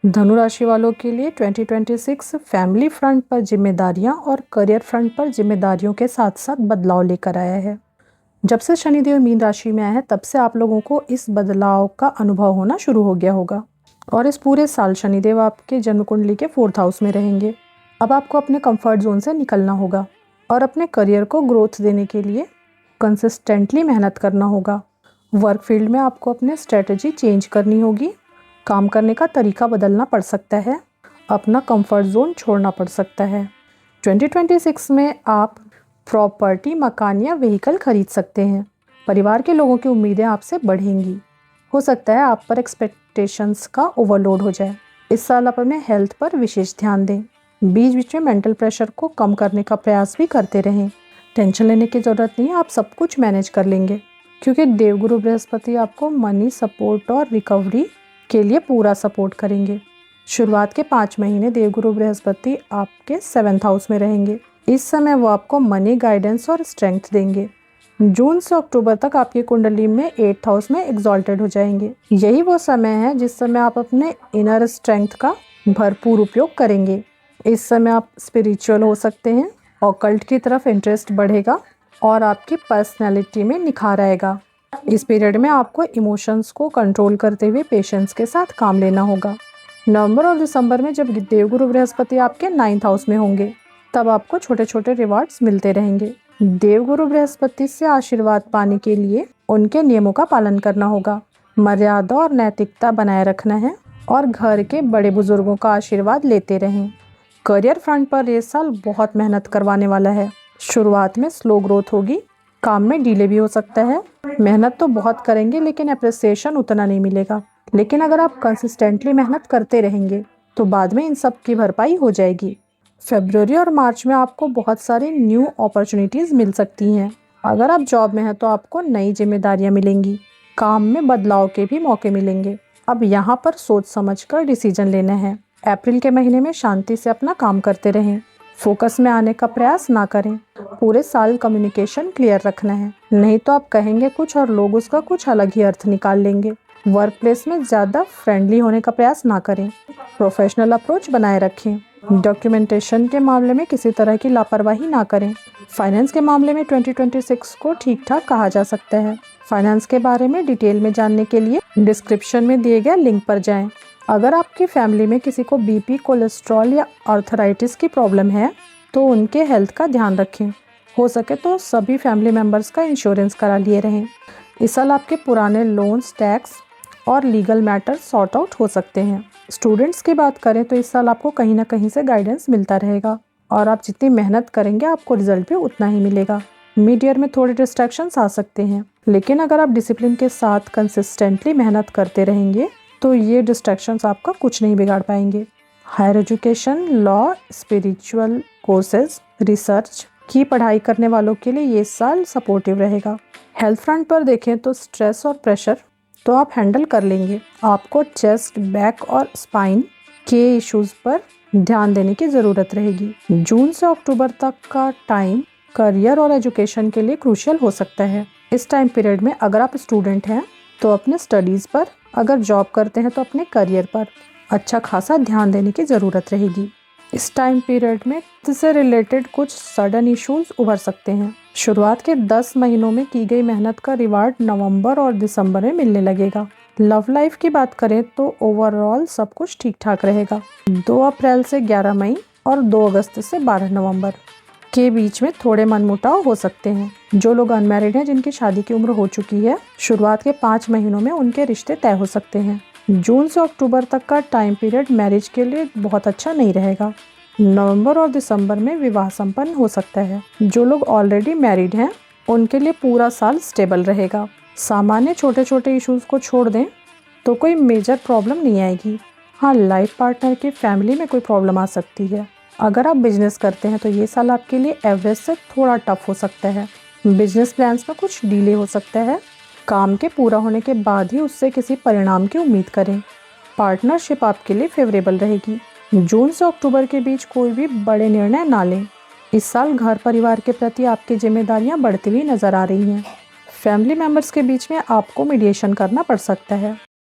धनु राशि वालों के लिए 2026 फैमिली फ्रंट पर जिम्मेदारियां और करियर फ्रंट पर जिम्मेदारियों के साथ साथ बदलाव लेकर आया है। जब से शनिदेव मीन राशि में आया है तब से आप लोगों को इस बदलाव का अनुभव होना शुरू हो गया होगा और इस पूरे साल शनिदेव आपके जन्म कुंडली के 4th हाउस में रहेंगे। अब आपको अपने कंफर्ट जोन से निकलना होगा और अपने करियर को ग्रोथ देने के लिए कंसिस्टेंटली मेहनत करना होगा। वर्क फील्ड में आपको अपने स्ट्रेटजी चेंज करनी होगी, काम करने का तरीका बदलना पड़ सकता है, अपना कंफर्ट जोन छोड़ना पड़ सकता है। 2026 में आप प्रॉपर्टी, मकान या व्हीकल खरीद सकते हैं। परिवार के लोगों की उम्मीदें आपसे बढ़ेंगी। हो सकता है आप पर एक्सपेक्टेशंस का ओवरलोड हो जाए। इस साल आप अपने हेल्थ पर विशेष ध्यान दें। बीच बीच में मेंटल प्रेशर को कम करने का प्रयास भी करते रहें। टेंशन लेने की ज़रूरत नहीं है, आप सब कुछ मैनेज कर लेंगे क्योंकि देवगुरु बृहस्पति आपको मनी सपोर्ट और रिकवरी के लिए पूरा सपोर्ट करेंगे। शुरुआत के 5 महीने देवगुरु बृहस्पति आपके 7th हाउस में रहेंगे। इस समय वो आपको मनी गाइडेंस और स्ट्रेंथ देंगे। जून से अक्टूबर तक आपकी कुंडली में 8th हाउस में एग्जॉल्टेड हो जाएंगे। यही वो समय है जिस समय आप अपने इनर स्ट्रेंथ का भरपूर उपयोग करेंगे। इस समय आप स्पिरिचुअल हो सकते हैं, ऑकल्ट की तरफ इंटरेस्ट बढ़ेगा और आपकी पर्सनैलिटी में निखार आएगा। इस पीरियड में आपको इमोशंस को कंट्रोल करते हुए पेशेंस के साथ काम लेना होगा। नवंबर और दिसंबर में जब देवगुरु बृहस्पति आपके 9th हाउस में होंगे तब आपको छोटे छोटे रिवार्ड्स मिलते रहेंगे। देवगुरु बृहस्पति से आशीर्वाद पाने के लिए उनके नियमों का पालन करना होगा, मर्यादा और नैतिकता बनाए रखना है और घर के बड़े बुजुर्गों का आशीर्वाद लेते रहें। करियर फ्रंट पर ये साल बहुत मेहनत करवाने वाला है। शुरुआत में स्लो ग्रोथ होगी, काम में डिले भी हो सकता है। मेहनत तो बहुत करेंगे लेकिन अप्रिसिएशन उतना नहीं मिलेगा। लेकिन अगर आप कंसिस्टेंटली मेहनत करते रहेंगे तो बाद में इन सब की भरपाई हो जाएगी। फरवरी और मार्च में आपको बहुत सारी न्यू अपॉर्चुनिटीज़ मिल सकती हैं। अगर आप जॉब में हैं तो आपको नई जिम्मेदारियां मिलेंगी, काम में बदलाव के भी मौके मिलेंगे। अब यहाँ पर सोच समझ कर डिसीजन लेना है। अप्रैल के महीने में शांति से अपना काम करते रहें, फोकस में आने का प्रयास ना करें। पूरे साल कम्युनिकेशन क्लियर रखना है, नहीं तो आप कहेंगे कुछ और लोग उसका कुछ अलग ही अर्थ निकाल लेंगे। वर्क प्लेस में ज़्यादा फ्रेंडली होने का प्रयास ना करें, प्रोफेशनल अप्रोच बनाए रखें। डॉक्यूमेंटेशन के मामले में किसी तरह की लापरवाही ना करें। फाइनेंस के मामले में 2026 को ठीक ठाक कहा जा सकता है। फाइनेंस के बारे में डिटेल में जानने के लिए डिस्क्रिप्शन में दिए गए लिंक पर जाएं। अगर आपकी फैमिली में किसी को बीपी, कोलेस्ट्रॉल या आर्थराइटिस की प्रॉब्लम है तो उनके हेल्थ का ध्यान रखें। हो सके तो सभी फैमिली मेम्बर्स का इंश्योरेंस करा लिए रहें। इस साल आपके पुराने लोन्स, टैक्स और लीगल मैटर सॉर्ट आउट हो सकते हैं। स्टूडेंट्स की बात करें तो इस साल आपको कहीं ना कहीं से गाइडेंस मिलता रहेगा और आप जितनी मेहनत करेंगे आपको रिजल्ट भी उतना ही मिलेगा। मिड ईयर में थोड़े डिस्ट्रैक्शंस आ सकते हैं, लेकिन अगर आप डिसिप्लिन के साथ कंसिस्टेंटली मेहनत करते रहेंगे तो ये डिस्ट्रैक्शंस आपका कुछ नहीं बिगाड़ पाएंगे। Higher education, law, spiritual courses, research की पढ़ाई करने वालों के लिए ये साल सपोर्टिव रहेगा। हेल्थ फ्रंट पर देखें तो स्ट्रेस और प्रेशर तो आप हैंडल कर लेंगे। आपको चेस्ट, बैक और स्पाइन के इश्यूज पर ध्यान देने की ज़रूरत रहेगी। जून से अक्टूबर तक का टाइम करियर और एजुकेशन के लिए क्रूशियल हो सकता है। इस टाइम पीरियड में अगर आप स्टूडेंट हैं तो अपने स्टडीज़ पर, अगर जॉब करते हैं तो अपने करियर पर अच्छा खासा ध्यान देने की ज़रूरत रहेगी। इस टाइम पीरियड में इससे रिलेटेड कुछ सडन इश्यूज उभर सकते हैं। शुरुआत के 10 महीनों में की गई मेहनत का रिवार्ड नवंबर और दिसंबर में मिलने लगेगा। लव लाइफ की बात करें तो ओवरऑल सब कुछ ठीक ठाक रहेगा। 2 अप्रैल से 11 मई और 2 अगस्त से 12 नवंबर के बीच में थोड़े मनमुटाव हो सकते हैं। जो लोग अनमैरिड हैं, जिनकी शादी की उम्र हो चुकी है, शुरुआत के 5 महीनों में उनके रिश्ते तय हो सकते हैं। जून से अक्टूबर तक का टाइम पीरियड मैरिज के लिए बहुत अच्छा नहीं रहेगा। नवंबर और दिसंबर में विवाह संपन्न हो सकता है। जो लोग ऑलरेडी मैरिड हैं उनके लिए पूरा साल स्टेबल रहेगा। सामान्य छोटे छोटे इश्यूज को छोड़ दें तो कोई मेजर प्रॉब्लम नहीं आएगी। हाँ, लाइफ पार्टनर की फैमिली में कोई प्रॉब्लम आ सकती है। अगर आप बिजनेस करते हैं तो ये साल आपके लिए एवरेज से थोड़ा टफ हो सकता है। बिजनेस प्लान्स में कुछ डिले हो सकता है। काम के पूरा होने के बाद ही उससे किसी परिणाम की उम्मीद करें। पार्टनरशिप आपके लिए फेवरेबल रहेगी। जून से अक्टूबर के बीच कोई भी बड़े निर्णय ना लें। इस साल घर परिवार के प्रति आपकी जिम्मेदारियां बढ़ती हुई नजर आ रही हैं। फैमिली मेंबर्स के बीच में आपको मीडिएशन करना पड़ सकता है।